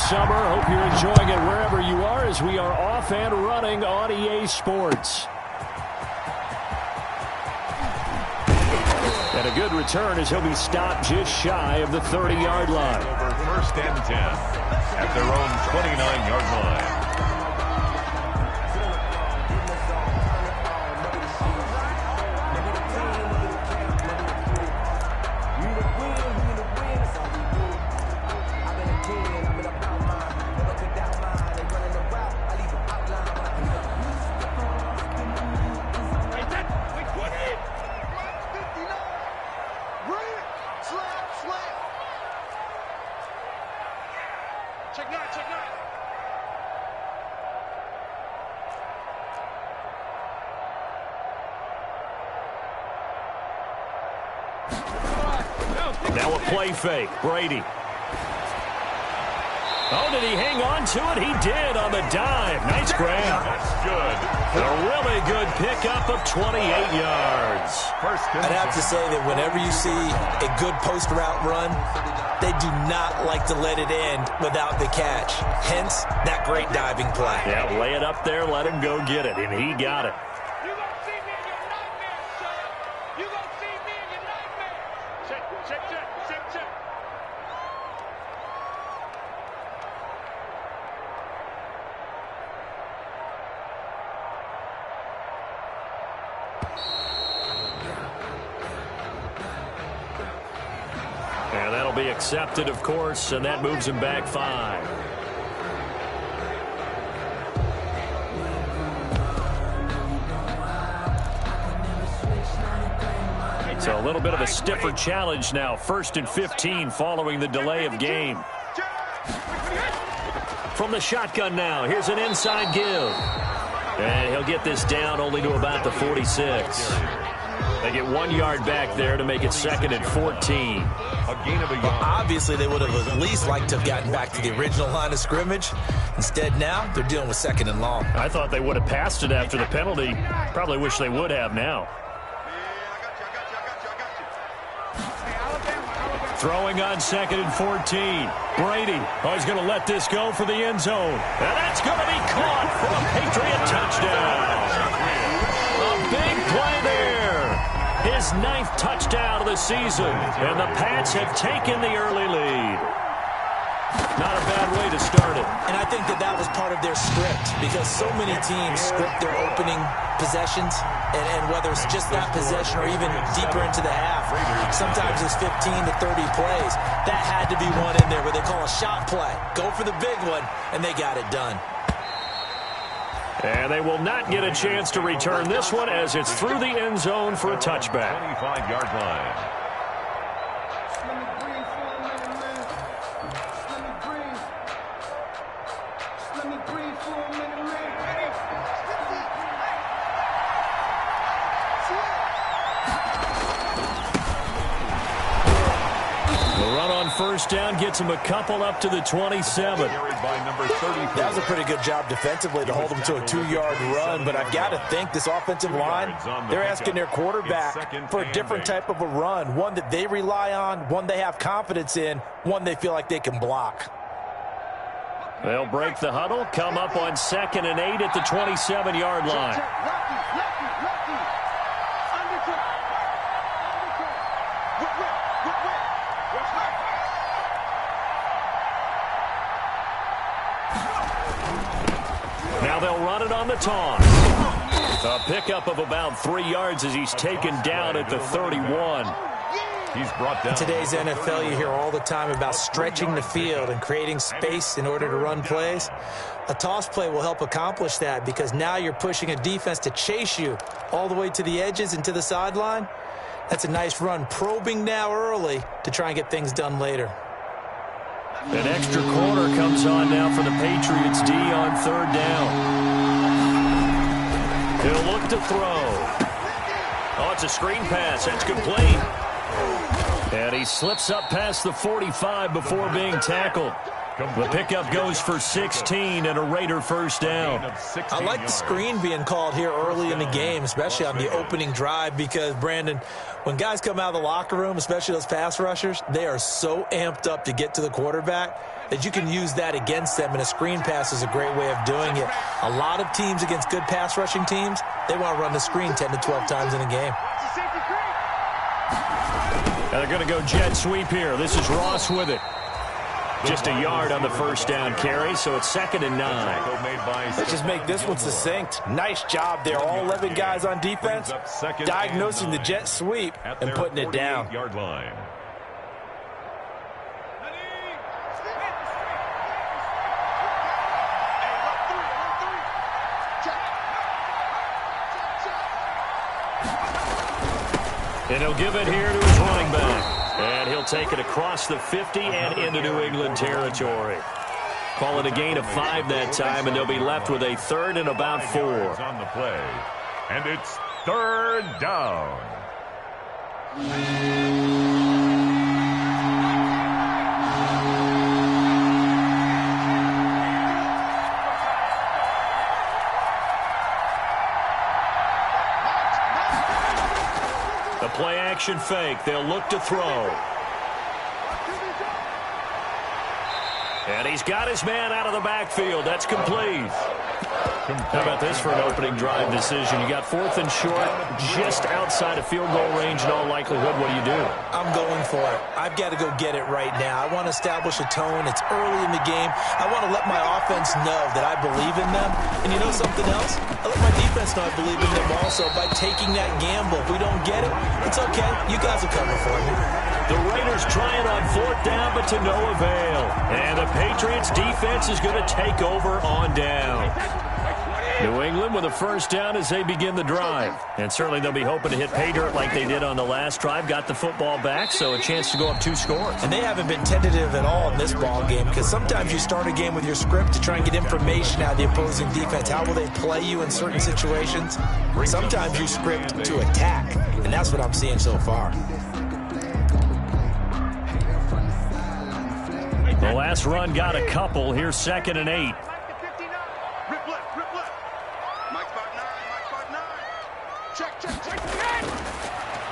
summer. Hope you're enjoying it wherever you are as we are off and running on EA Sports. And a good return as he'll be stopped just shy of the 30-yard line. Over 1st and 10 at their own 29-yard line. Now a play fake. Brady. Oh, did he hang on to it? He did on the dive. Nice grab. That's good. A really good pickup of 28 yards. I'd have to say that whenever you see a good post route run, they do not like to let it end without the catch. Hence, that great diving play. Yeah, lay it up there, let him go get it, and he got it. And that'll be accepted, of course, and that moves him back 5. So a little bit of a stiffer challenge now. 1st and 15 following the delay of game. From the shotgun now, here's an inside give. And he'll get this down only to about the 46. They get 1 yard back there to make it 2nd and 14. A gain of a yard. Well, obviously, they would have at least liked to have gotten back to the original line of scrimmage. Instead, now they're dealing with 2nd and long. I thought they would have passed it after the penalty. Probably wish they would have now. Throwing on 2nd and 14. Brady. Oh, he's going to let this go for the end zone. And that's going to be caught for a Patriot touchdown. A big play there. His 9th touchdown of the season. And the Pats have taken the early lead. Not a bad way to start it. And I think that that was part of their script because so many teams script their opening possessions, and whether it's just that possession or even deeper into the half, sometimes it's 15 to 30 plays. That had to be one in there where they call a shot play. Go for the big one, and they got it done. And they will not get a chance to return this one as it's through the end zone for a touchback. 25-yard line. First down gets him a couple up to the 27. That was a pretty good job defensively to hold them to a 2-yard run, but I've got to think this offensive line, they're asking their quarterback for a different type of a run, one that they rely on, one they have confidence in, one they feel like they can block. They'll break the huddle, come up on 2nd and 8 at the 27-yard line. Now they'll run it on the toss. A pickup of about 3 yards as he's taken down at the 31. He's brought down. In today's NFL, you hear all the time about stretching the field and creating space in order to run plays. A toss play will help accomplish that because now you're pushing a defense to chase you all the way to the edges and to the sideline. That's a nice run, probing now early to try and get things done later. An extra corner comes on now for the Patriots D on 3rd down. He'll look to throw. Oh, it's a screen pass. That's complete. And he slips up past the 45 before being tackled. The pickup goes for 16 and a Raider first down. I like the screen being called here early in the game, especially on the opening drive, because, Brandon, when guys come out of the locker room, especially those pass rushers, they are so amped up to get to the quarterback. that you can use that against them, and a screen pass is a great way of doing it. A lot of teams against good pass rushing teams, they want to run the screen 10 to 12 times in a game. And they're going to go jet sweep here. This is Ross with it. Just a yard on the first down carry, so it's 2nd and 9. Let's just make this one succinct. Nice job there, all 11 guys on defense, diagnosing the jet sweep and putting it down. Yard line. And he'll give it here to his running back. And he'll take it across the 50 and into New England territory. Call it a gain of 5 that time, and they'll be left with a 3rd and about 4. On the play. And it's 3rd down. The play action fake. They'll look to throw. And he's got his man out of the backfield. That's complete. How about this for an opening drive decision? You got 4th and short, just outside of field goal range in all likelihood. What do? I'm going for it. I've got to go get it right now. I want to establish a tone. It's early in the game. I want to let my offense know that I believe in them. And you know something else? I let my defense know I believe in them also by taking that gamble. If we don't get it, it's okay. You guys will cover for me. The Raiders trying on 4th down, but to no avail. And the Patriots defense is going to take over on down. New England with a first down as they begin the drive. And certainly they'll be hoping to hit pay dirt like they did on the last drive. Got the football back, so a chance to go up 2 scores. And they haven't been tentative at all in this ball game, because sometimes you start a game with your script to try and get information out of the opposing defense. How will they play you in certain situations? Sometimes you script to attack, and that's what I'm seeing so far. The last run got a couple. Here's 2nd and 8.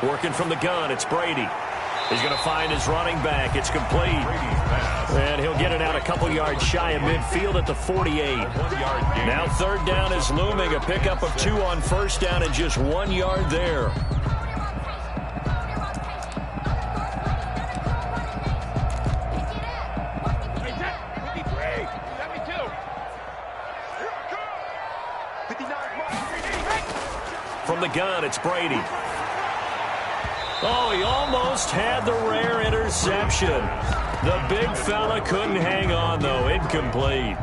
Working from the gun, it's Brady. He's going to find his running back. It's complete. And he'll get it out a couple yards shy of midfield at the 48. Now 3rd down is looming. A pickup of 2 on first down and just 1 yard there. From the gun, it's Brady. Oh, he almost had the rare interception. The big fella couldn't hang on, though. Incomplete.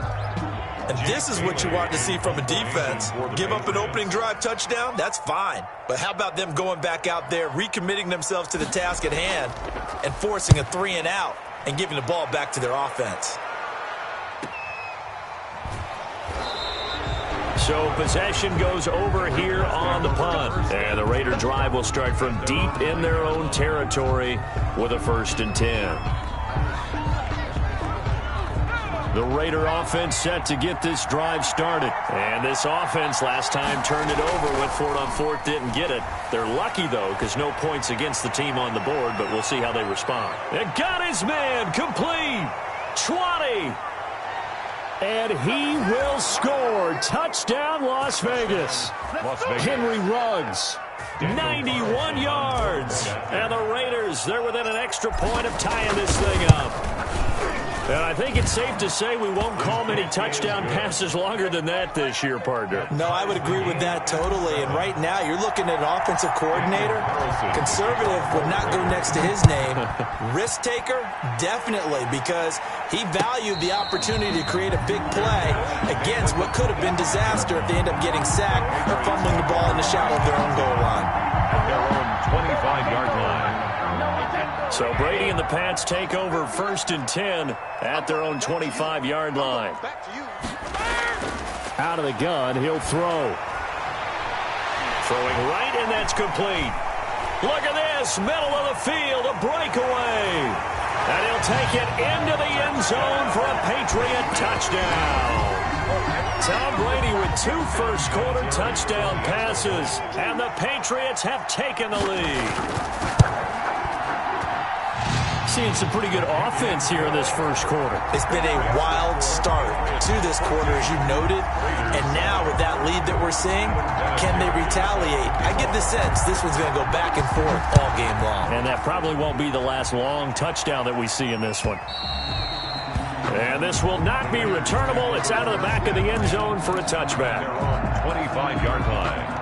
And this is what you want to see from a defense. Give up an opening drive touchdown, that's fine. But how about them going back out there, recommitting themselves to the task at hand, and forcing a 3 and out, and giving the ball back to their offense? So possession goes over here on the punt. And the Raider drive will start from deep in their own territory with a 1st and 10. The Raider offense set to get this drive started. And this offense last time turned it over, went for it on 4th, didn't get it. They're lucky, though, because no points against the team on the board, but we'll see how they respond. And got his man, complete, 20. And he will score. Touchdown, Las Vegas. Henry Ruggs, 91 yards. And the Raiders, they're within an extra point of tying this thing up. And I think it's safe to say we won't call many touchdown passes longer than that this year, partner. No, I would agree with that totally. And right now, you're looking at an offensive coordinator. Conservative would not go next to his name. Risk taker, definitely, because he valued the opportunity to create a big play against what could have been disaster if they end up getting sacked or fumbling the ball in the shadow of their own goal line. At their own 25-yard line. So Brady and the Pats take over 1st and 10 at their own 25-yard line. Out of the gun, he'll throw. Throwing right, and that's complete. Look at this, middle of the field, a breakaway. And he'll take it into the end zone for a Patriot touchdown. Tom Brady with 2 first-quarter touchdown passes, and the Patriots have taken the lead. Seeing some pretty good offense here in this first quarter. It's been a wild start to this quarter, as you noted. And now with that lead that we're seeing, can they retaliate? I get the sense this one's going to go back and forth all game long. And that probably won't be the last long touchdown that we see in this one. And this will not be returnable. It's out of the back of the end zone for a touchback. 25-yard line.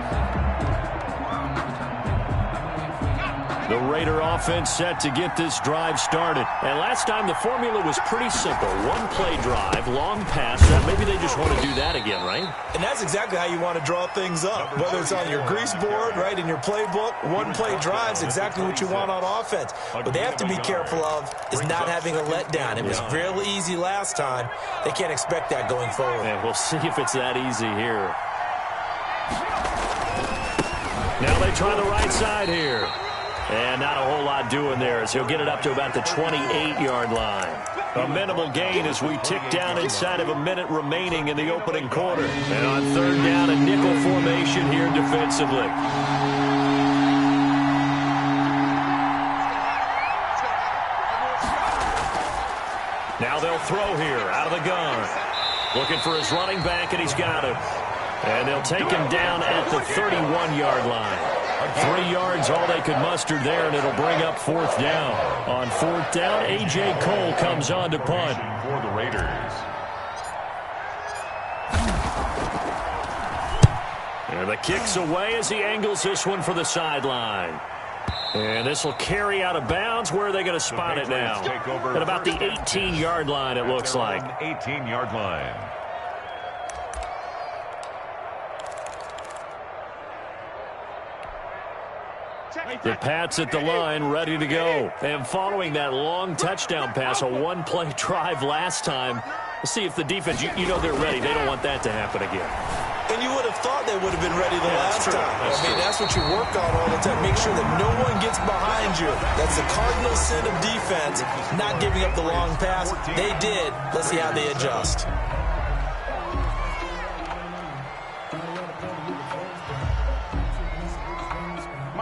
The Raider offense set to get this drive started. And last time the formula was pretty simple. One-play drive, long pass. Maybe they just want to do that again, right? And that's exactly how you want to draw things up. Whether it's on your grease board, right, in your playbook, one-play drive's exactly what you want on offense. What they have to be careful of is not having a letdown. It was real easy last time. They can't expect that going forward. And we'll see if it's that easy here. Now they try the right side here. And not a whole lot doing there as he'll get it up to about the 28-yard line. A minimal gain as we tick down inside of a minute remaining in the opening quarter. And on third down, a nickel formation here defensively. Now they'll throw here out of the gun. Looking for his running back, and he's got him. And they'll take him down at the 31-yard line. 3 yards, all they could muster there, and it'll bring up fourth down. On fourth down, A.J. Cole comes on to punt. For the Raiders. And the kick's away as he angles this one for the sideline. And this will carry out of bounds. Where are they going to spot it now? At about the 18-yard line, it looks like. 18-yard line. The Pats at the line, ready to go. And following that long touchdown pass, a one-play drive last time, we'll see if the defense, you know they're ready. They don't want that to happen again. And you would have thought they would have been ready the last time. That's what you work on all the time. Make sure that no one gets behind you. That's the cardinal sin of defense, not giving up the long pass. They did. Let's see how they adjust.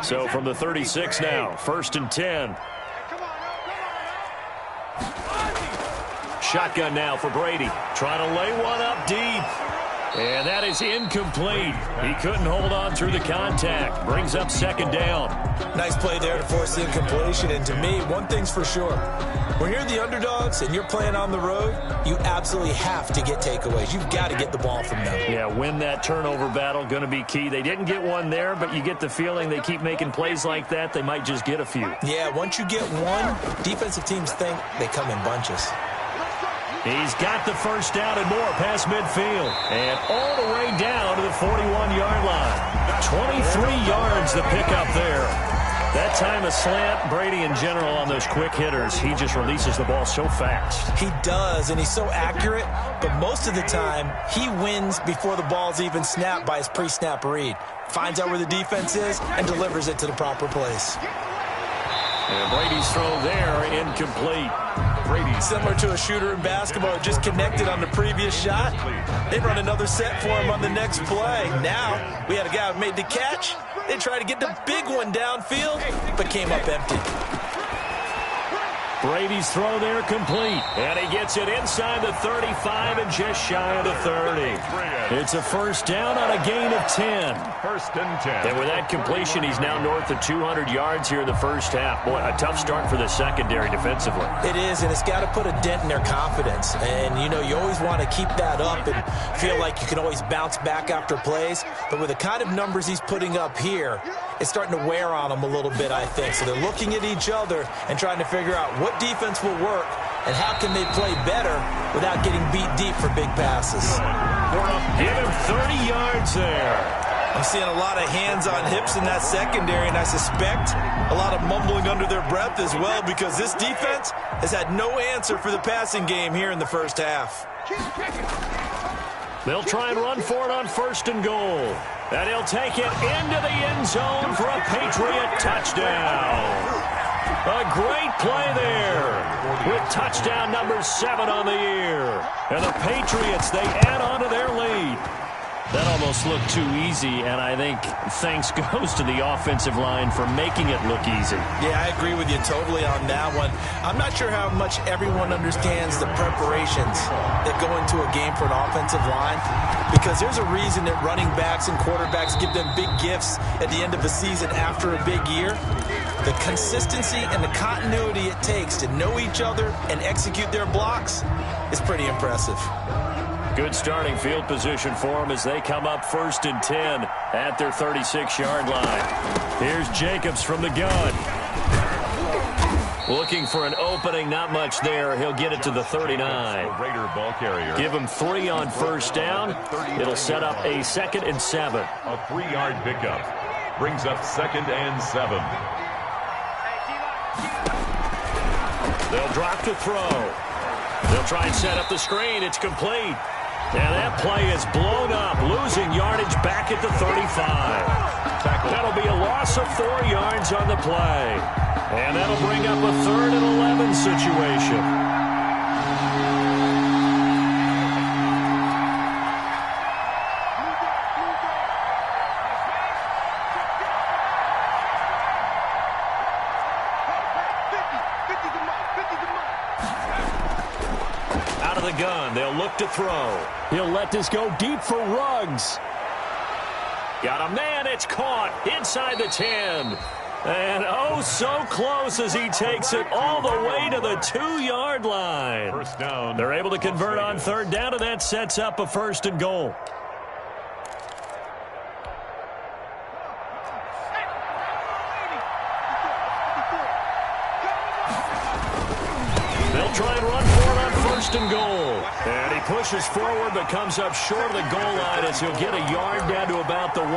So from the 36 now, 1st and 10. Shotgun now for Brady. Trying to lay one up deep. And that is incomplete. He couldn't hold on through the contact. Brings up 2nd down. Nice play there to force the incompletion. And to me, one thing's for sure. When you're the underdogs and you're playing on the road, you absolutely have to get takeaways. You've got to get the ball from them. Yeah, win that turnover battle, going to be key. They didn't get one there, but you get the feeling they keep making plays like that, they might just get a few. Yeah, once you get one, defensive teams think they come in bunches. He's got the first down and more past midfield. And all the way down to the 41-yard line. 23 yards the pickup there. That time a slant. Brady in general on those quick hitters, he just releases the ball so fast. He does, and he's so accurate, but most of the time he wins before the ball's even snapped by his pre-snap read. Finds out where the defense is and delivers it to the proper place. And Brady's throw there incomplete. Brady, similar to a shooter in basketball, just connected on the previous shot. They run another set for him on the next play. Now we had a guy who made the catch. They tried to get the big one downfield, but came up empty. Brady's throw there complete. And he gets it inside the 35 and just shy of the 30. It's a first down on a gain of 10. 1st and 10. And with that completion, he's now north of 200 yards here in the first half. Boy, a tough start for the secondary defensively. It is, and it's got to put a dent in their confidence. And, you know, you always want to keep that up and feel like you can always bounce back after plays. But with the kind of numbers he's putting up here, it's starting to wear on them a little bit, I think. So they're looking at each other and trying to figure out what defense will work and how can they play better without getting beat deep for big passes. Give him 30 yards there. I'm seeing a lot of hands on hips in that secondary, and I suspect a lot of mumbling under their breath as well, because this defense has had no answer for the passing game here in the first half. They'll try and run for it on 1st and goal. And he'll take it into the end zone for a Patriot touchdown. A great play there with touchdown number 7 on the year. And the Patriots, they add on to their lead. That almost looked too easy, and I think thanks goes to the offensive line for making it look easy. Yeah, I agree with you totally on that one. I'm not sure how much everyone understands the preparations that go into a game for an offensive line, because there's a reason that running backs and quarterbacks give them big gifts at the end of the season after a big year. The consistency and the continuity it takes to know each other and execute their blocks is pretty impressive. Good starting field position for them as they come up 1st and 10 at their 36-yard line. Here's Jacobs from the gun. Looking for an opening, not much there. He'll get it to the 39. Give him 3 on 1st down. It'll set up a 2nd and 7. A 3-yard pickup brings up 2nd and 7. They'll drop to throw. They'll try and set up the screen. It's complete. And that play is blown up, losing yardage back at the 35. That'll be a loss of 4 yards on the play. And that'll bring up a 3rd and 11 situation. Out of the gun, they'll look to throw. He'll let this go deep for Ruggs. Got a man, it's caught inside the 10. And oh, so close as he takes it all the way to the 2-yard line. First down. They're able to convert on 3rd down, and that sets up a 1st and goal. They'll try and run for it on 1st and goal. And he pushes forward but comes up short of the goal line as he'll get a yard down to about the 1.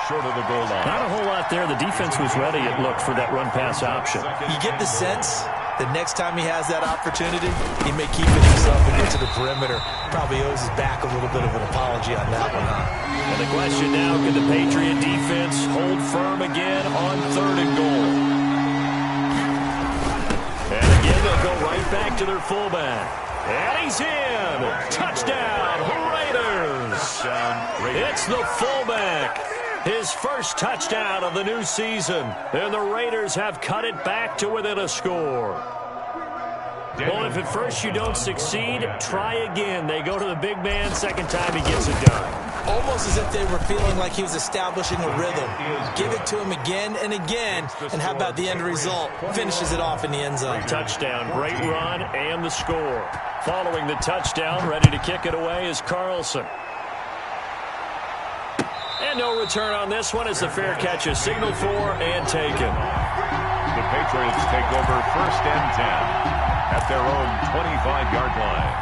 Short of the goal line. Not a whole lot there. The defense was ready, it looked, for that run-pass option. You get the sense that next time he has that opportunity, he may keep it himself and get to the perimeter. Probably owes his back a little bit of an apology on that one, huh? And the question now, can the Patriot defense hold firm again on 3rd and goal? And again, they'll go right back to their fullback. And he's in. Touchdown, Raiders. It's the fullback. His first touchdown of the new season. And the Raiders have cut it back to within a score. Well, if at first you don't succeed, try again. They go to the big man. Second time he gets it done. Almost as if they were feeling like he was establishing a rhythm. Give it to him again and again. And how about the end result? Finishes it off in the end zone. Touchdown, great run, and the score. Following the touchdown, ready to kick it away is Carlson. And no return on this one as the fair catch is signaled for and taken. The Patriots take over 1st and 10 at their own 25-yard line.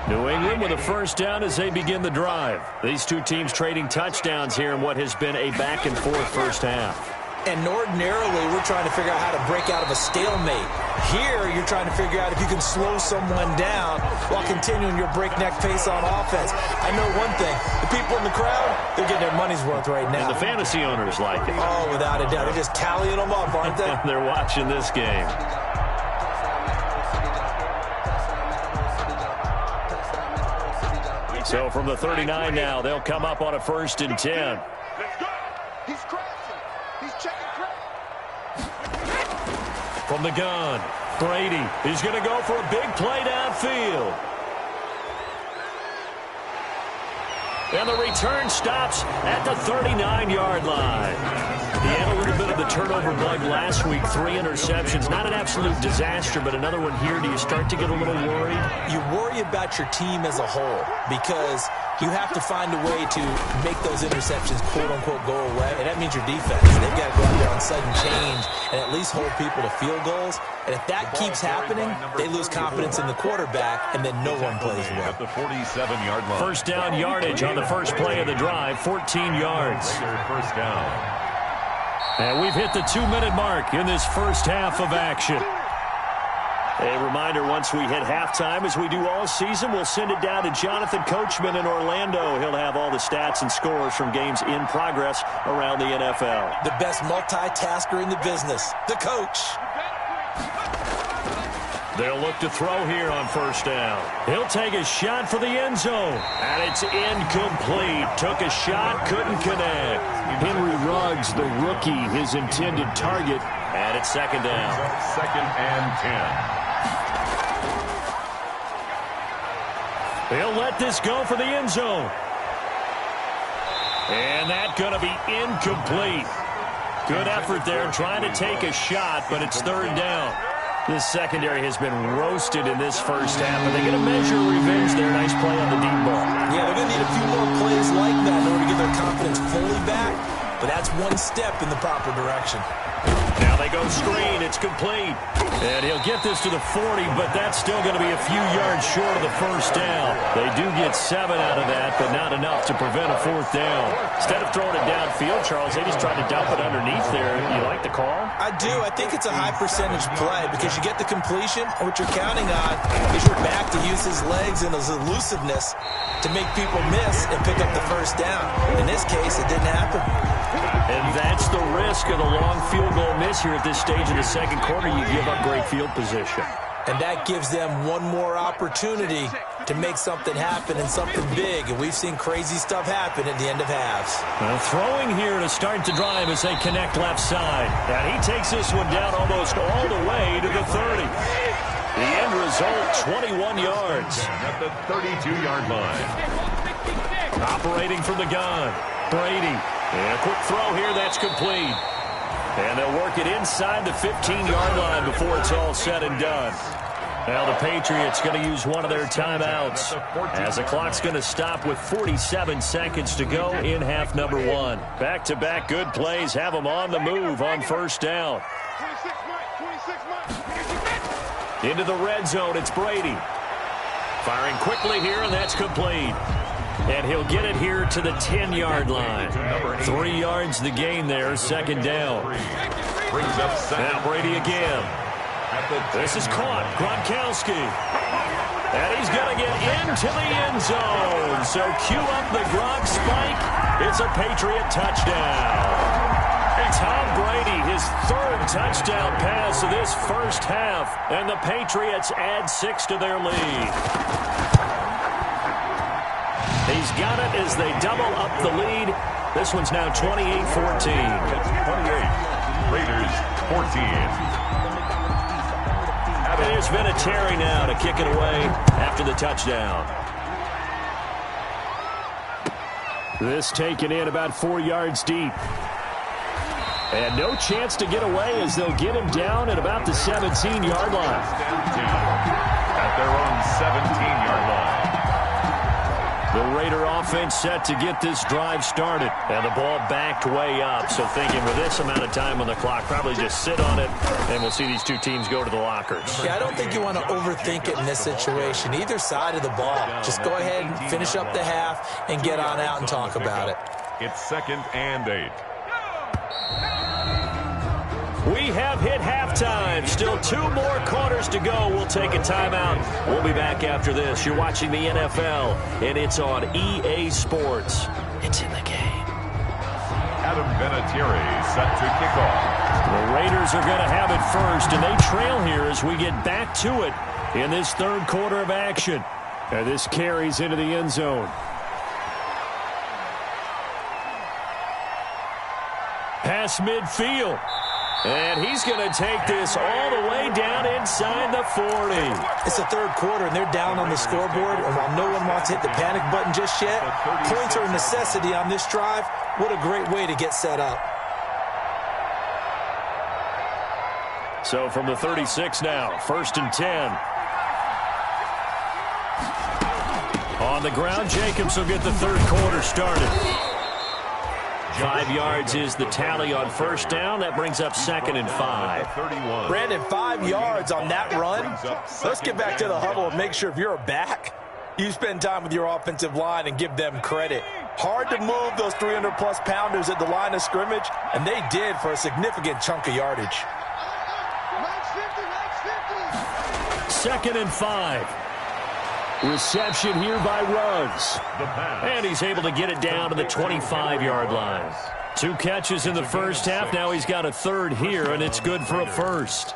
New England with a 1st down as they begin the drive. These two teams trading touchdowns here in what has been a back-and-forth first half. And ordinarily, we're trying to figure out how to break out of a stalemate. Here, you're trying to figure out if you can slow someone down while continuing your breakneck pace on offense. I know one thing. The people in the crowd, they're getting their money's worth right now. And the fantasy owners like it. Oh, without a doubt. They're just tallying them up, aren't they? They're watching this game. So from the 39 now, they'll come up on a 1st and 10. Let's go. He's crashing. He's checking crash. From the gun, Brady. He's going to go for a big play downfield. And the return stops at the 39-yard line. He had a little bit of the turnover bug last week, 3 interceptions. Not an absolute disaster, but another one here. Do you start to get a little worried? You worry about your team as a whole because you have to find a way to make those interceptions, quote-unquote, go away. And that means your defense. They've got to go out there on sudden change and at least hold people to field goals. And if that keeps happening, they lose confidence in the quarterback, and then no one plays well. At the 47-yard line. 1st down yardage on the first play of the drive, 14 yards. First down. And we've hit the 2-minute mark in this first half of action. A reminder, once we hit halftime, as we do all season, we'll send it down to Jonathan Coachman in Orlando. He'll have all the stats and scores from games in progress around the NFL. The best multitasker in the business, the coach. They'll look to throw here on first down. He'll take a shot for the end zone. And it's incomplete. Took a shot, couldn't connect. Henry Ruggs, the rookie, his intended target. And it's second down. Second and 10. He'll let this go for the end zone. And that's going to be incomplete. Good effort there trying to take a shot, but it's third down. This secondary has been roasted in this first half, but they get a measure of revenge there. Nice play on the deep ball. Yeah, they're going to need a few more plays like that in order to get their confidence fully back, but that's one step in the proper direction. Now they go screen. It's complete. And he'll get this to the 40, but that's still going to be a few yards short of the first down. They do get 7 out of that, but not enough to prevent a fourth down. Instead of throwing it downfield, Charles, they just tried to dump it underneath there. You like the call? I do. I think it's a high-percentage play because you get the completion, and what you're counting on is your back to use his legs and his elusiveness to make people miss and pick up the first down. In this case, it didn't happen. And that's the risk of the long field goal miss here at this stage of the second quarter. You give up great field position. And that gives them one more opportunity to make something happen and something big. And we've seen crazy stuff happen at the end of halves. Well, throwing here to start the drive as they connect left side. And he takes this one down almost all the way to the 30. The end result, 21 yards. At the 32-yard line. Operating from the gun, Brady. And a quick throw here, that's complete. And they'll work it inside the 15-yard line before it's all said and done. Now the Patriots going to use one of their timeouts as the clock's going to stop with 47 seconds to go in half number 1. Back-to-back good plays have them on the move on first down. Into the red zone, it's Brady. Firing quickly here, and that's complete. And he'll get it here to the 10-yard line. 3 yards the gain there, second down. Now Brady again. This is caught. Gronkowski. And he's going to get into the end zone. So cue up the Gronk spike. It's a Patriot touchdown. Tom Brady, his third touchdown pass of this first half. And the Patriots add 6 to their lead. He's got it as they double up the lead. This one's now 28-14. 28. Raiders 14. There's Vinatieri now to kick it away after the touchdown. This taken in about 4 yards deep. And no chance to get away as they'll get him down at about the 17-yard line. At their own 17-yard line. The Raider offense set to get this drive started. And the ball backed way up. So thinking with this amount of time on the clock, probably just sit on it, and we'll see these two teams go to the lockers. Yeah, I don't think you want to overthink it in this situation. Either side of the ball. Just go ahead and finish up the half and get on out and talk about it. It's second and 8. We have hit halftime. Still 2 more quarters to go. We'll take a timeout. We'll be back after this. You're watching the NFL, and it's on EA Sports. It's in the game. Adam Vinatieri set to kick off. The Raiders are going to have it first, and they trail here as we get back to it in this third quarter of action. And this carries into the end zone. Pass midfield. And he's going to take this all the way down inside the 40. It's the third quarter, and they're down on the scoreboard. And while no one wants to hit the panic button just yet, points are a necessity on this drive. What a great way to get set up. So from the 36 now, first and 10. On the ground, Jacobs will get the third quarter started. 5 yards is the tally on first down. That brings up second and 5. Brandon, 5 yards on that run. Let's get back to the huddle and make sure if you're a back, you spend time with your offensive line and give them credit. Hard to move those 300-plus pounders at the line of scrimmage, and they did for a significant chunk of yardage. Second and 5. Reception here by Ruggs. And he's able to get it down to the 25-yard line. 2 catches in the first half. Now he's got a third here, and it's good for a first.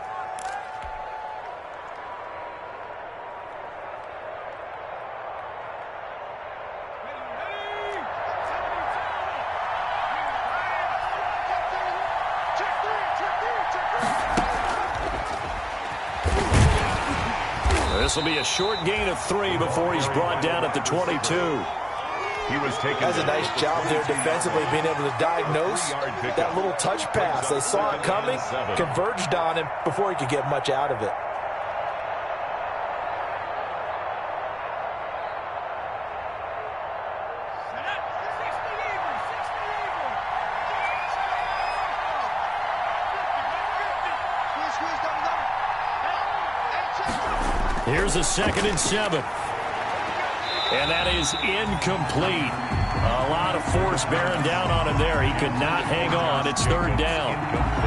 This will be a short gain of 3 before he's brought down at the 22. He was taken. That's a nice job there defensively, being able to diagnose that little touch pass. They saw it coming, converged on him before he could get much out of it. Here's a 2nd and 7. And that is incomplete. A lot of force bearing down on him there. He could not hang on. It's 3rd down.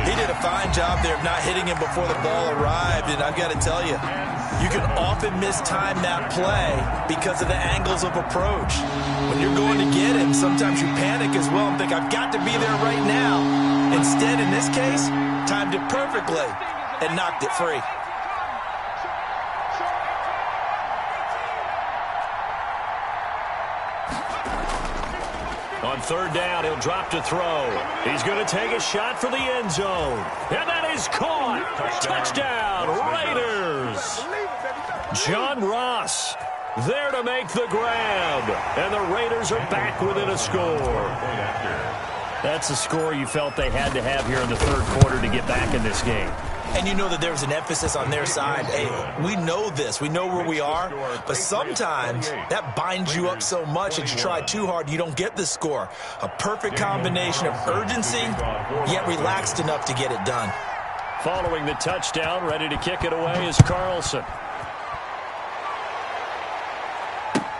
He did a fine job there of not hitting him before the ball arrived. And I've got to tell you, you can often mistime that play because of the angles of approach. When you're going to get him, sometimes you panic as well and think, I've got to be there right now. Instead, in this case, timed it perfectly and knocked it free. On 3rd down, he'll drop to throw. He's going to take a shot for the end zone. And that is caught. Touchdown, Raiders. John Ross there to make the grab. And the Raiders are back within a score. That's a score you felt they had to have here in the 3rd quarter to get back in this game. And you know that there was an emphasis on their side. Hey, we know this. We know where we are. But sometimes that binds you up so much that you try too hard, you don't get the score. A perfect combination of urgency, yet relaxed enough to get it done. Following the touchdown, ready to kick it away is Carlson.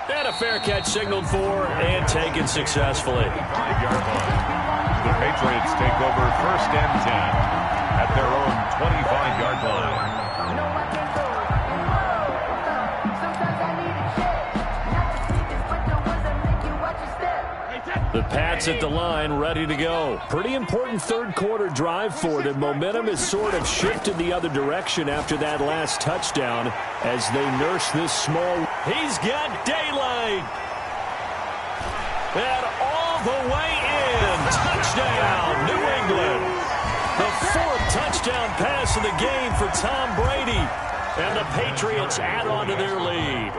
And a fair catch signaled for and taken successfully. 5-yard line. The Patriots take over 1st and 10 at their own 25-yard line. The Pats at the line, ready to go. Pretty important 3rd quarter drive for them. Momentum has sort of shifted the other direction after that last touchdown as they nurse this small. He's got daylight. And all the way in. Touchdown, New England. The 4th touchdown pass of the game for Tom Brady. And the Patriots add on to their lead.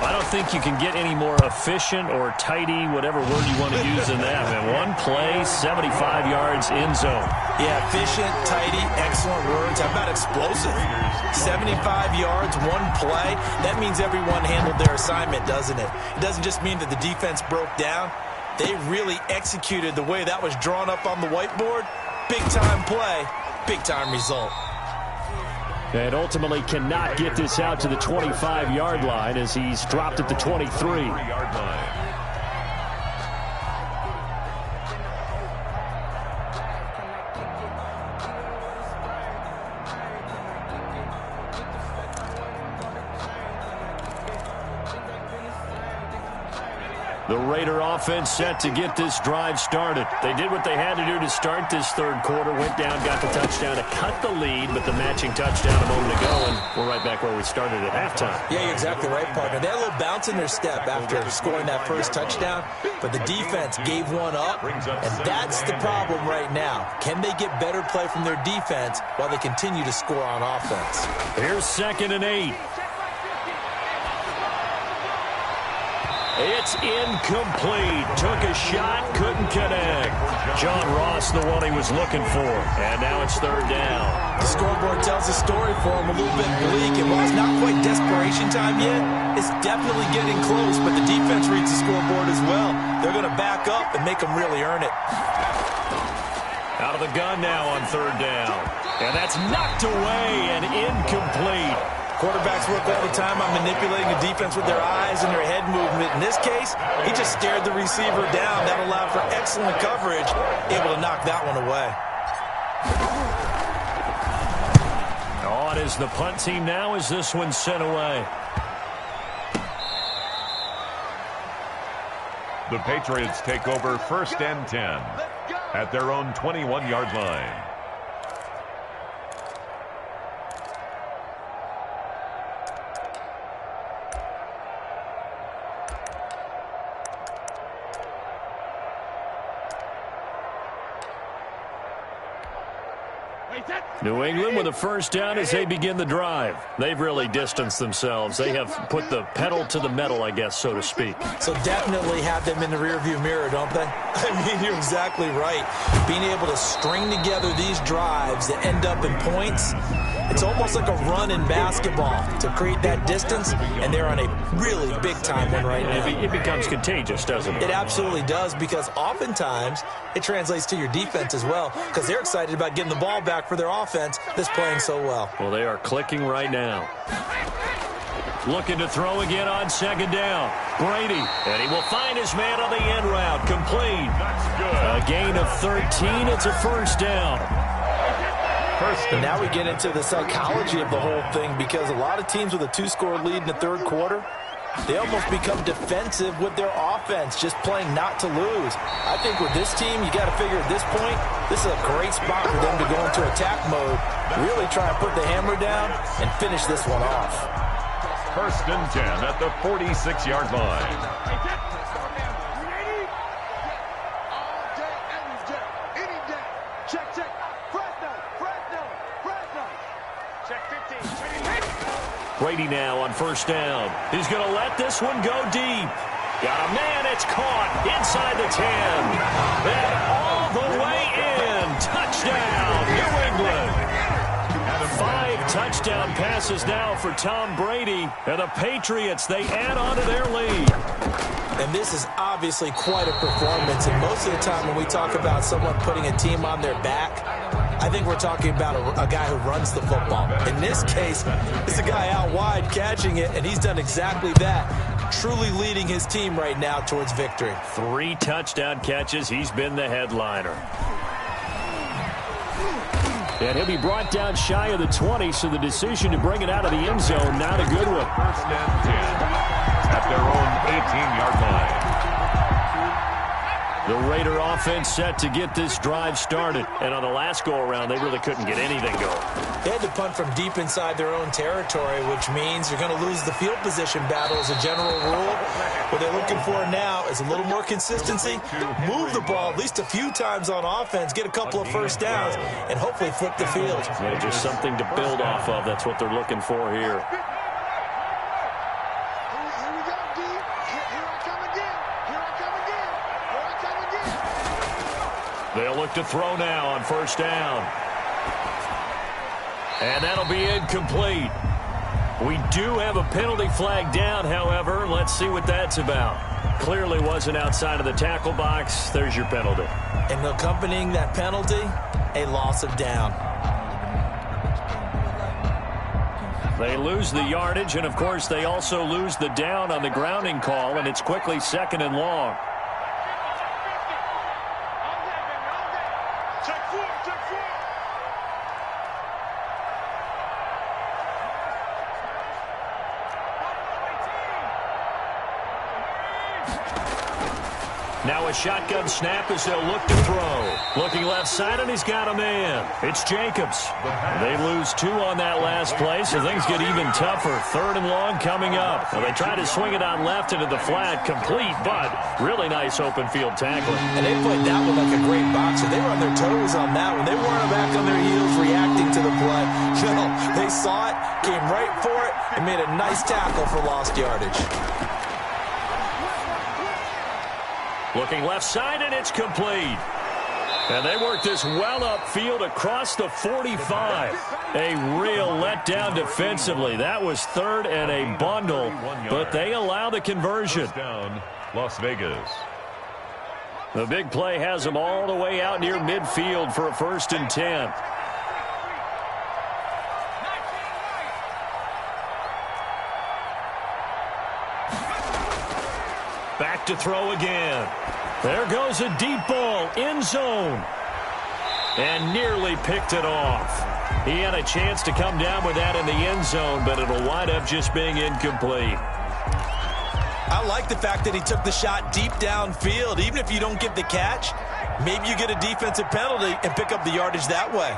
I don't think you can get any more efficient or tidy, whatever word you want to use in that. Man, one play, 75 yards, end zone. Yeah, efficient, tidy, excellent words. How about explosive? 75 yards, one play. That means everyone handled their assignment, doesn't it? It doesn't just mean that the defense broke down. They really executed the way that was drawn up on the whiteboard. Big-time play, big-time result. And ultimately cannot get this out to the 25-yard line as he's dropped at the 23-yard line. The Raider offense set to get this drive started. They did what they had to do to start this 3rd quarter, went down, got the touchdown to cut the lead, but the matching touchdown a moment ago, and we're right back where we started at halftime. Yeah, you're exactly right, partner. They had a little bounce in their step after scoring that first touchdown, but the defense gave one up, and that's the problem right now. Can they get better play from their defense while they continue to score on offense? Here's 2nd and 8. It's incomplete. Took a shot, couldn't connect. John Ross, the one he was looking for. And now it's 3rd down. The scoreboard tells the story for him, a little bit bleak. And while it's not quite desperation time yet, it's definitely getting close. But the defense reads the scoreboard as well. They're going to back up and make them really earn it. Out of the gun now on 3rd down. And that's knocked away and incomplete. Quarterbacks work all the time on manipulating the defense with their eyes and their head movement. In this case, he just stared the receiver down. That allowed for excellent coverage, able to knock that one away. On is the punt team now as this one's sent away. The Patriots take over 1st and 10 at their own 21-yard line. New England with a first down as they begin the drive. They've really distanced themselves. They have put the pedal to the metal, I guess, so to speak. So definitely have them in the rearview mirror, don't they? I mean, you're exactly right. Being able to string together these drives that end up in points, it's almost like a run in basketball to create that distance, and they're on a really big-time one right now. It becomes contagious, doesn't it? It absolutely does, because oftentimes it translates to your defense as well, because they're excited about getting the ball back for their offense that's playing so well. Well, they are clicking right now. Looking to throw again on second down. Brady, and he will find his man on the end route. Complete. That's good. A gain of 13. It's a first down. And now we get into the psychology of the whole thing, because a lot of teams with a 2-score lead in the third quarter, they almost become defensive with their offense, just playing not to lose. I think with this team, you got to figure at this point, this is a great spot for them to go into attack mode, really try and put the hammer down and finish this one off. First and 10 at the 46-yard line. Brady now on first down. He's going to let this one go deep. Got a man. It's caught inside the 10. And all the way in. Touchdown, New England. 5 touchdown passes now for Tom Brady. And the Patriots, they add on to their lead. And this is obviously quite a performance. And most of the time when we talk about someone putting a team on their back, I think we're talking about a guy who runs the football. In this case, it's a guy out wide catching it, and he's done exactly that, truly leading his team right now towards victory. 3 touchdown catches. He's been the headliner. And he'll be brought down shy of the 20, so the decision to bring it out of the end zone, not a good one. First and 10 at their own 18-yard line. The Raider offense set to get this drive started. And on the last go-around, they really couldn't get anything going. They had to punt from deep inside their own territory, which means you're going to lose the field position battle as a general rule. What they're looking for now is a little more consistency, move the ball at least a few times on offense, get a couple of first downs, and hopefully flip the field. Yeah, just something to build off of. That's what they're looking for here. They'll look to throw now on first down. And that'll be incomplete. We do have a penalty flag down, however. Let's see what that's about. Clearly wasn't outside of the tackle box. There's your penalty. And accompanying that penalty, a loss of down. They lose the yardage, and, of course, they also lose the down on the grounding call, and it's quickly second and long. Now a shotgun snap as they'll look to throw. Looking left side, and he's got a man. It's Jacobs. They lose 2 on that last play, so things get even tougher. Third and long coming up. Well, they try to swing it on left into the flat. Complete, but really nice open field tackling. And they played that one like a great boxer. They were on their toes on that one. They weren't back on their heels reacting to the play. No, they saw it, came right for it, and made a nice tackle for lost yardage. Looking left side, and it's complete. And they work this well upfield across the 45. A real letdown defensively. That was third and a bundle, but they allow the conversion. Down, Las Vegas. The big play has them all the way out near midfield for a first and 10. Back to throw again. There goes a deep ball, end zone. And nearly picked it off. He had a chance to come down with that in the end zone, but it'll wind up just being incomplete. I like the fact that he took the shot deep downfield. Even if you don't get the catch, maybe you get a defensive penalty and pick up the yardage that way.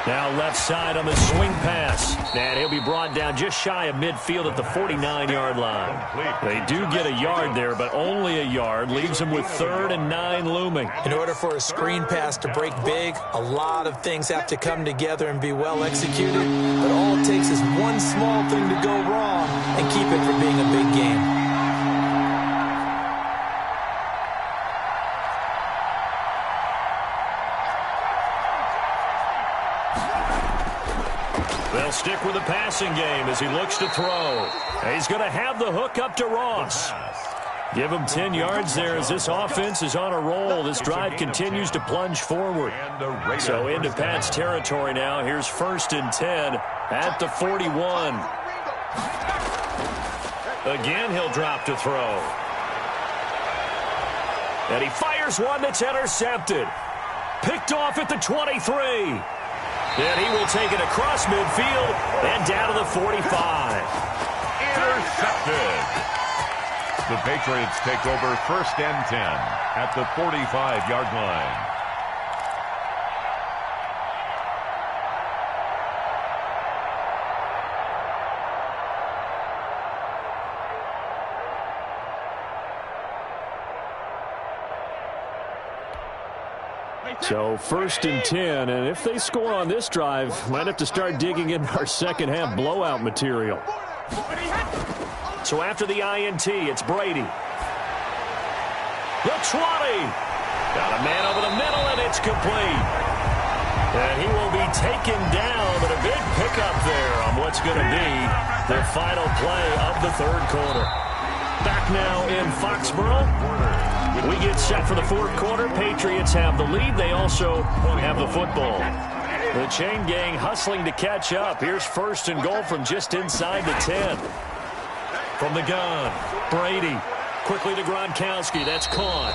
Now left side on the swing pass. And he'll be brought down just shy of midfield at the 49-yard line. They do get a yard there, but only a yard. Leaves them with 3rd and 9 looming. In order for a screen pass to break big, a lot of things have to come together and be well executed. But all it takes is one small thing to go wrong and keep it from being a big game. They'll stick with the passing game as he looks to throw. He's going to have the hook up to Ross. Give him 10 yards there as this offense is on a roll. This drive continues to plunge forward. So into Pat's territory now. Here's 1st and 10 at the 41. Again, he'll drop to throw. And he fires one that's intercepted. Picked off at the 23. And he will take it across midfield and down to the 45. Intercepted. The Patriots take over 1st and 10 at the 45-yard line. So 1st and 10, and if they score on this drive, might have to start digging into our second half blowout material. So after the INT, it's Brady. The 20. Got a man over the middle, and it's complete. And he will be taken down, but a big pickup there on what's going to be the final play of the 3rd quarter. Back now in Foxborough. We get set for the 4th quarter. Patriots have the lead. They also have the football. The chain gang hustling to catch up. Here's 1st and goal from just inside the 10. From the gun, Brady. Quickly to Gronkowski. That's caught.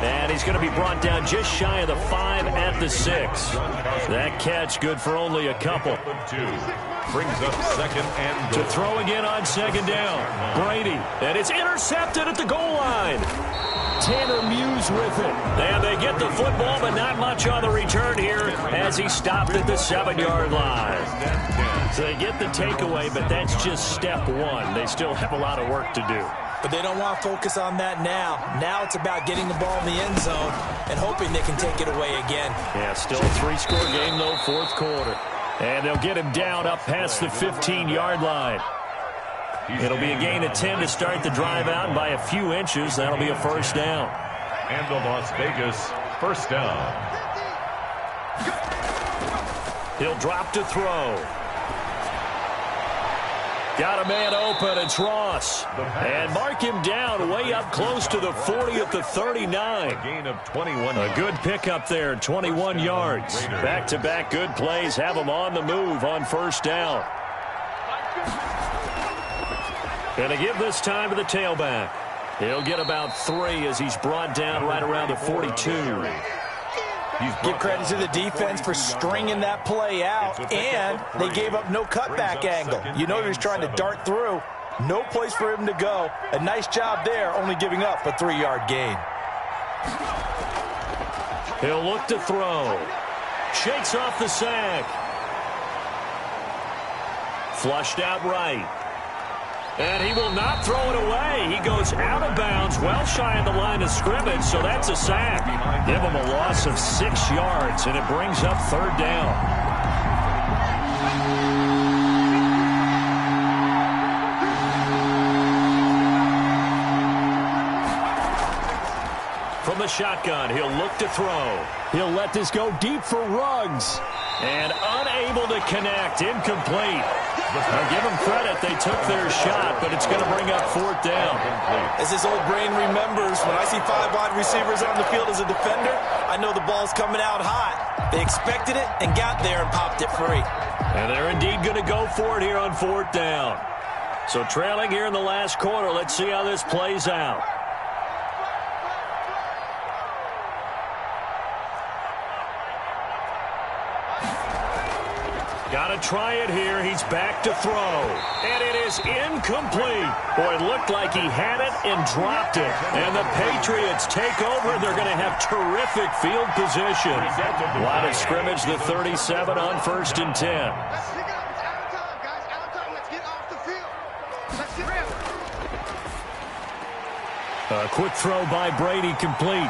And he's going to be brought down just shy of the 5 at the 6. That catch good for only a couple. Brings up 2nd and goal. To throw again on 2nd down. Brady. And it's intercepted at the goal line. Tanner Muse with it. And they get the football, but not much on the return here as he stopped at the 7-yard line. So they get the takeaway, but that's just step 1. They still have a lot of work to do. But they don't want to focus on that now. Now it's about getting the ball in the end zone and hoping they can take it away again. Yeah, still a 3-score game, though, 4th quarter. And they'll get him down up past the 15-yard line. It'll be a gain of 10 to start the drive out, and by a few inches, that'll be a 1st down. And the Las Vegas 1st down. He'll drop to throw. Got a man open. It's Ross. And mark him down way up close to the 40 at the 39. A gain of 21. A good pickup there, 21 yards. Back-to-back good plays have him on the move on 1st down. Going to give this time to the tailback. He'll get about 3 as he's brought down right around the 42. Give credit to the defense for stringing that play out, and they gave up no cutback angle. You know he was trying to dart through. No place for him to go. A nice job there, only giving up a 3-yard gain. He'll look to throw. Shakes off the sack. Flushed out right. And he will not throw it away. He goes out of bounds, well shy of the line of scrimmage, so that's a sack. Give him a loss of 6 yards, and it brings up 3rd down. From the shotgun, he'll look to throw. He'll let this go deep for Ruggs. And unable to connect, incomplete. Now give them credit, they took their shot, but it's going to bring up 4th down. As this old brain remembers, when I see 5 wide receivers on the field as a defender, I know the ball's coming out hot. They expected it and got there and popped it free. And they're indeed going to go for it here on 4th down. So trailing here in the last quarter, let's see how this plays out. Got to try it here. He's back to throw. And it is incomplete. Boy, it looked like he had it and dropped it. And the Patriots take over. They're going to have terrific field position. Line of scrimmage, the 37 on 1st and 10. Let's pick it up. It's out of time, guys. Out of time. Let's get off the field. Let's get ready. A quick throw by Brady, complete.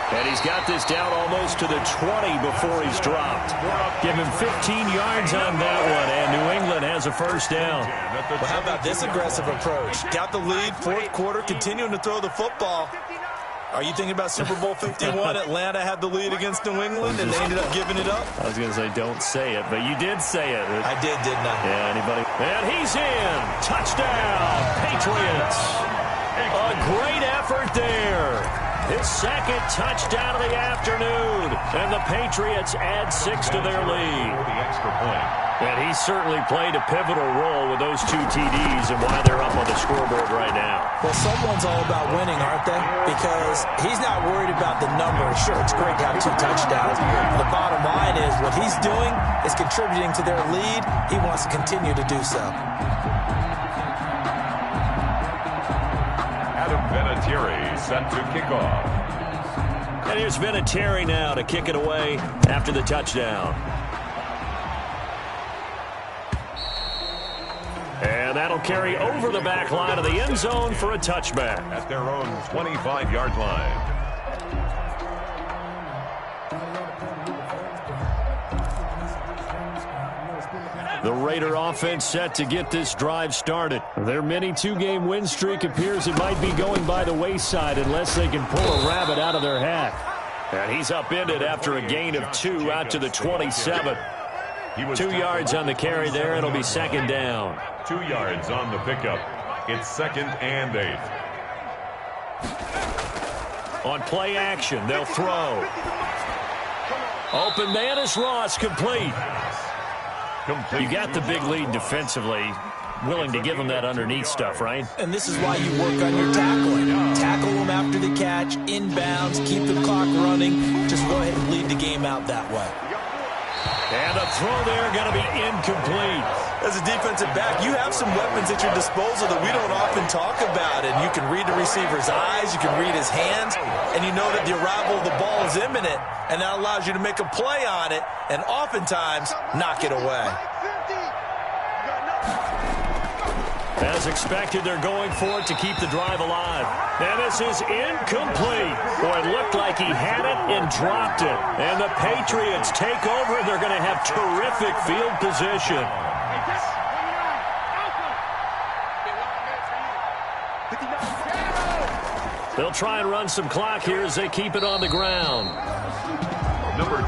And he's got this down almost to the 20 before he's dropped. Give him 15 yards on that one, and New England has a first down. Well, how about this aggressive approach? Got the lead, fourth quarter, continuing to throw the football. Are you thinking about Super Bowl 51? Atlanta had the lead against New England, and they ended up giving it up? I was going to say, don't say it, but you did say it. I did, didn't I? Yeah, anybody? And he's in. Touchdown, Patriots. A great effort there. His second touchdown of the afternoon. And the Patriots add 6 to their lead. The extra point. And he certainly played a pivotal role with those 2 TDs and why they're up on the scoreboard right now. Well, someone's all about winning, aren't they? Because he's not worried about the numbers. Sure, it's great to have 2 touchdowns. The bottom line is what he's doing is contributing to their lead. He wants to continue to do so. Vinatieri set to kick off. And here's Vinatieri now to kick it away after the touchdown. And that'll carry over the back line of the end zone for a touchback. At their own 25-yard line. The Raider offense set to get this drive started. Their mini 2-game win streak appears it might be going by the wayside unless they can pull a rabbit out of their hat. And he's upended after a gain of 2 out to the 27. 2 yards on the carry there. It'll be second down. 2 yards on the pickup. It's 2nd and 8. On play action, they'll throw. Open man is Ross, complete. You got the big lead defensively. Willing to give them that underneath stuff, right? And this is why you work on your tackling. Tackle them after the catch, inbounds, keep the clock running. Just go ahead and lead the game out that way. And a throw there going to be incomplete. As a defensive back, you have some weapons at your disposal that we don't often talk about. And you can read the receiver's eyes, you can read his hands, and you know that the arrival of the ball is imminent, and that allows you to make a play on it and oftentimes knock it away. As expected, they're going for it to keep the drive alive. And this is incomplete. Boy, it looked like he had it and dropped it. And the Patriots take over, and they're going to have terrific field position. They'll try and run some clock here as they keep it on the ground.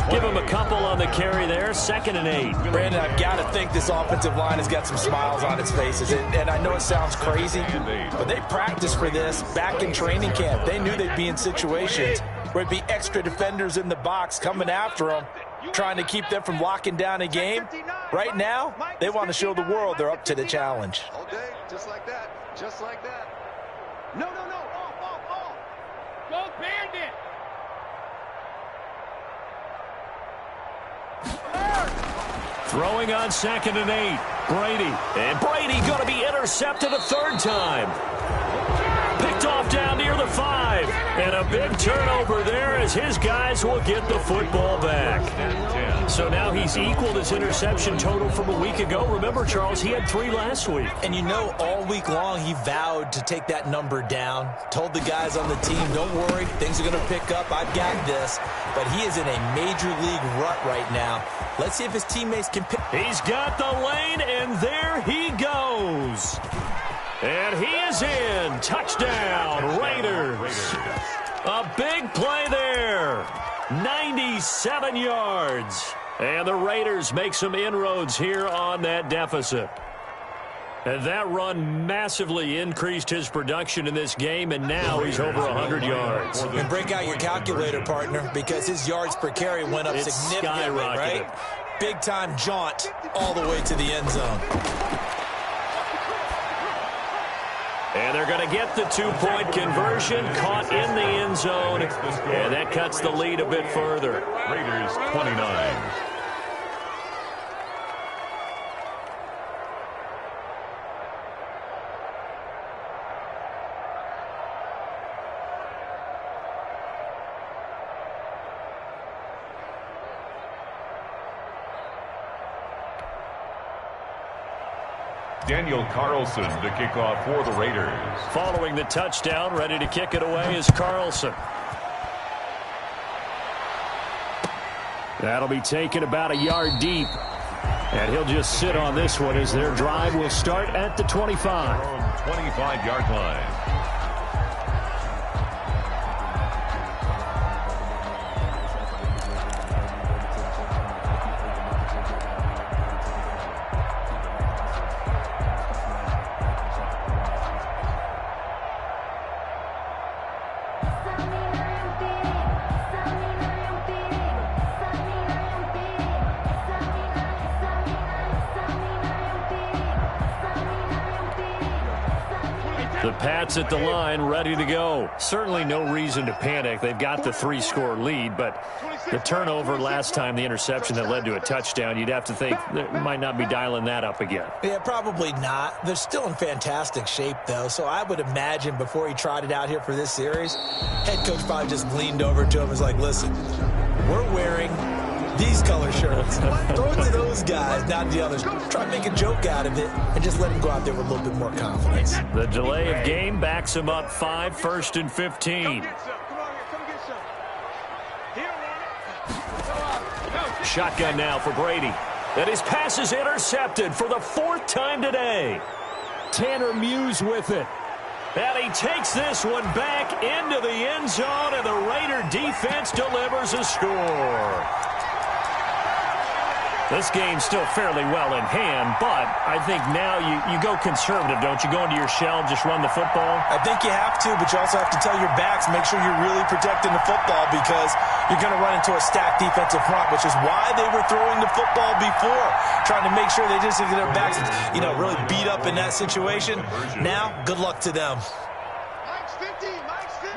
Give him a couple on the carry there. 2nd and 8. Brandon, I've got to think this offensive line has got some smiles on its faces. And I know it sounds crazy, but they practiced for this back in training camp. They knew they'd be in situations where it'd be extra defenders in the box coming after them, trying to keep them from locking down a game. Right now, they want to show the world they're up to the challenge. All day, just like that. Just like that. No, no, no. Off. Go Bandit. Throwing on 2nd and 8. Brady. And Brady going to be intercepted a 3rd time. Picked off down near the 5. And a big turnover there as his guys will get the football back. So now he's equaled his interception total from a week ago. Remember, Charles, he had 3 last week. And you know, all week long he vowed to take that number down. Told the guys on the team, don't worry, things are going to pick up. I've got this. But he is in a major league rut right now. Let's see if his teammates can pick. He's got the lane, and there he goes. And he is in. Touchdown, Raiders. A big play there. 97 yards. And the Raiders make some inroads here on that deficit. And that run massively increased his production in this game, and now he's over 100 yards. And break out your calculator, partner, because his yards per carry went up significantly, right? Big-time jaunt all the way to the end zone. And they're going to get the 2-point conversion, caught in the end zone, and that cuts the lead a bit further. Raiders 29. Daniel Carlson to kick off for the Raiders. Following the touchdown, ready to kick it away is Carlson. That'll be taken about a yard deep. And he'll just sit on this one as their drive will start at the 25. 25-yard line. The Pats at the line, ready to go. Certainly no reason to panic. They've got the 3-score lead, but the turnover last time, the interception that led to a touchdown, you'd have to think they might not be dialing that up again. Yeah, probably not. They're still in fantastic shape, though, so I would imagine before he trotted out here for this series, head coach probably just leaned over to him and was like, listen, we're wearing these color shirts. Throw it to those guys, not the others. Try to make a joke out of it and just let him go out there with a little bit more confidence. The delay of game backs him up 5, 1st and 15. Shotgun now for Brady. And his pass is intercepted for the 4th time today. Tanner Muse with it. And he takes this one back into the end zone, and the Raider defense delivers a score. This game's still fairly well in hand, but I think now you go conservative, don't you? Go into your shell, just run the football? I think you have to, but you also have to tell your backs, make sure you're really protecting the football because you're going to run into a stacked defensive front, which is why they were throwing the football before, trying to make sure they just get their backs, really beat up in that situation. Now, good luck to them. Mike's 50, Mike's 50.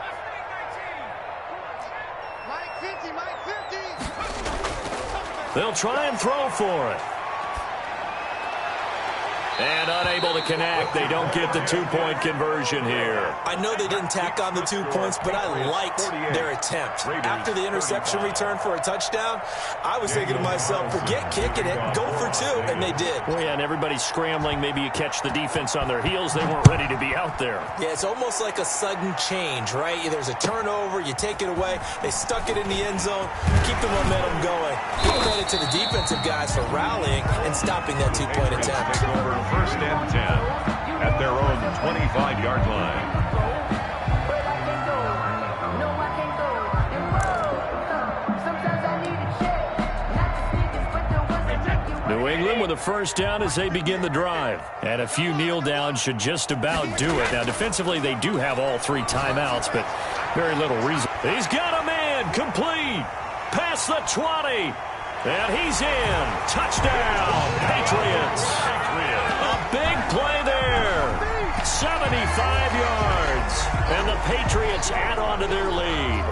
Mike 50, Mike 50. They'll try and throw for it. And unable to connect. They don't get the 2-point conversion here. I know they didn't tack on the 2 points, but I liked their attempt. After the interception return for a touchdown, I was thinking to myself, forget kicking it, go for 2, and they did. Well, yeah, and everybody's scrambling. Maybe you catch the defense on their heels. They weren't ready to be out there. Yeah, it's almost like a sudden change, right? There's a turnover, you take it away, they stuck it in the end zone, keep the momentum going. Give credit to the defensive guys for rallying and stopping that 2-point attempt. Over 1st and 10 at their own 25-yard line. New England with a 1st down as they begin the drive. And a few kneel downs should just about do it. Now, defensively, they do have all 3 timeouts, but very little reason. He's got a man complete. Past the 20. And he's in. Touchdown, Patriots. A big play there. 75 yards. And the Patriots add on to their lead.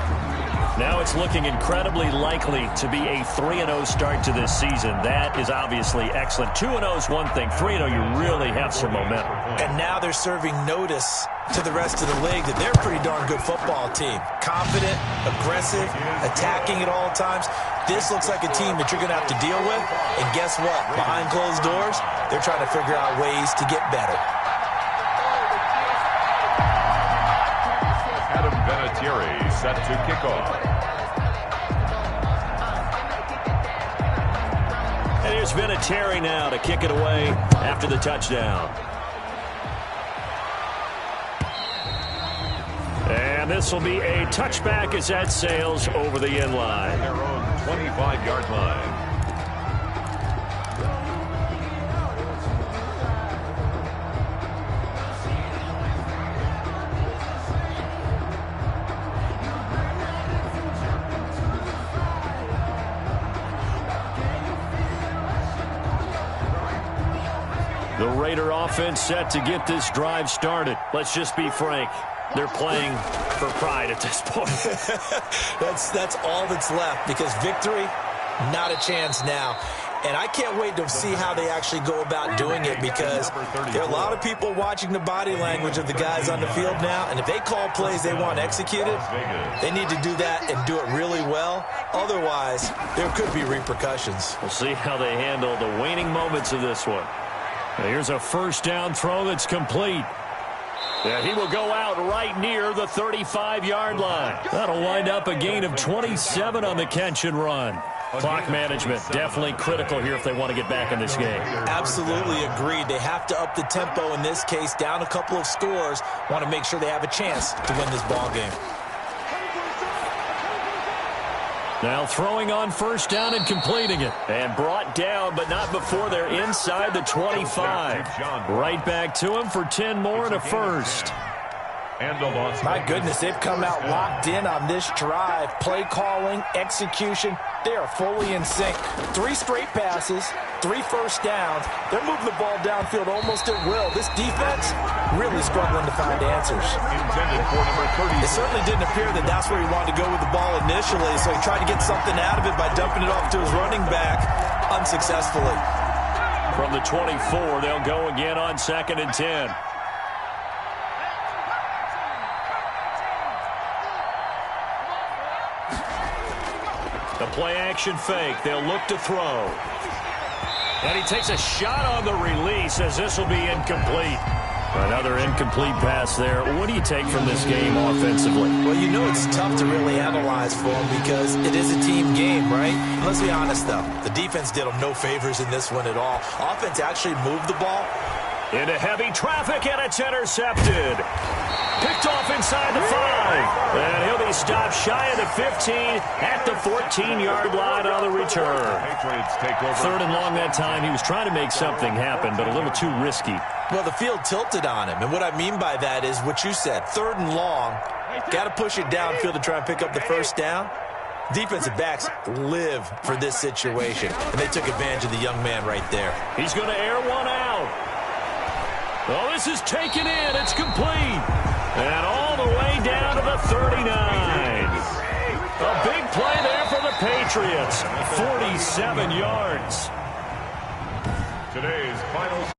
Now it's looking incredibly likely to be a 3-0 start to this season. That is obviously excellent. 2-0 is one thing. 3-0, you really have some momentum. And now they're serving notice to the rest of the league that they're a pretty darn good football team. Confident, aggressive, attacking at all times. This looks like a team that you're going to have to deal with. And guess what? Behind closed doors, they're trying to figure out ways to get better. Adam Vinatieri set to kick off. And here's Vinatieri now to kick it away after the touchdown. And this will be a touchback as that sails over the end line. Their own 25-yard line. The Raider offense set to get this drive started. Let's just be frank. They're playing for pride at this point. That's all that's left because victory, not a chance now. And I can't wait to see how they actually go about doing it because there are a lot of people watching the body language of the guys on the field now. And if they call plays they want executed, they need to do that and do it really well. Otherwise, there could be repercussions. We'll see how they handle the waning moments of this one. Here's a first down throw that's complete. And he will go out right near the 35-yard line. That'll wind up a gain of 27 on the catch and run. Clock management definitely critical here if they want to get back in this game. Absolutely agreed. They have to up the tempo in this case, down a couple of scores. Want to make sure they have a chance to win this ball game. Now throwing on first down and completing it. And brought down, but not before they're inside the 25. Right back to him for 10 more and a first. My goodness, they've come out locked in on this drive. Play calling, execution, they are fully in sync. 3 straight passes, 3 first downs. They're moving the ball downfield almost at will. This defense really struggling to find answers. It certainly didn't appear that that's where he wanted to go with the ball initially, so he tried to get something out of it by dumping it off to his running back unsuccessfully. From the 24, they'll go again on 2nd and 10. The play-action fake. They'll look to throw. And he takes a shot on the release as this will be incomplete. Another incomplete pass there. What do you take from this game offensively? Well, you know it's tough to really analyze for them because it is a team game, right? Let's be honest, though. The defense did them no favors in this one at all. Offense actually moved the ball. Into heavy traffic, and it's intercepted. Picked off inside the 5. And he'll be stopped shy of the 15 at the 14-yard line on the return. 3rd and long that time. He was trying to make something happen, but a little too risky. Well, the field tilted on him. And what I mean by that is what you said. 3rd and long. Got to push it downfield to try and pick up the first down. Defensive backs live for this situation. And they took advantage of the young man right there. He's going to air one out. Oh, this is taken in. It's complete. And all the way down to the 39. A big play there for the Patriots. 47 yards. Today's final